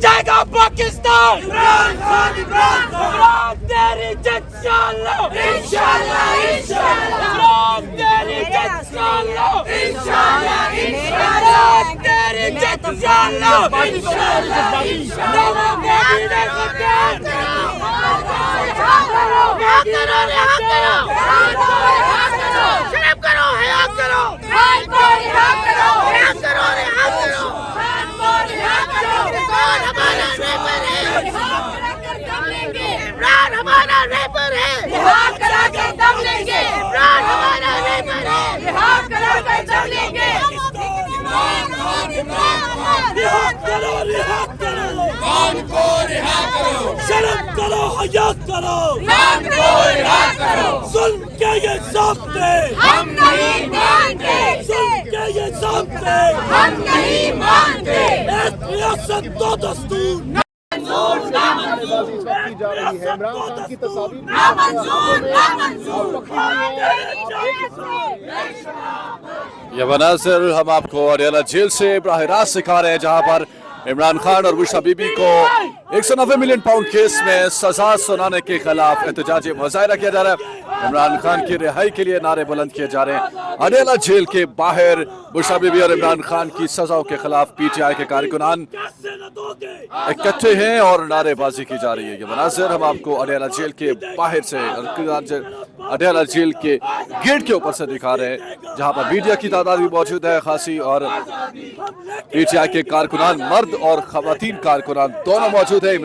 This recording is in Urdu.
جائے گا پاکستان عمران تیری جد انشاءاللہ عمران تیری جد انشاءاللہ عمران تیری جد انشاءاللہ شرم کرو حیا کرو ظلم کے یہ ضابطے ہم نہیں مانتے ظلم کے یہ ضابطے ہم نہیں مانتے ایک ریاست دو دستور یہ مناظر ہم آپ کو اڈیالہ جیل سے براہ راست سکھا رہے ہیں جہاں پر عمران خان اور بشرا بی بی کو 190 ملین پاؤنڈ کیس میں سزا سنانے کے خلاف احتجاجی مظاہرہ کیا جا رہا ہے۔ عمران خان کی رہائی کے لیے نعرے بلند کیے جا رہے ہیں۔ اڈیالہ جیل کے باہر بشرا بی بی اور عمران خان کی سزاؤں کے خلاف پی ٹی آئی کے کارکنان اکٹھے ہیں اور نعرے بازی کی جا رہی ہے۔ یہ مناظر ہم آپ کو اڈیالہ جیل کے باہر سے اڈیالہ جیل کے گیٹ کے اوپر سے دکھا رہے ہیں جہاں پر میڈیا کی تعداد بھی موجود ہے خاصی، اور پی ٹی آئی کے کارکنان مرد اور خواتین کارکنان دونوں موجود ہیں۔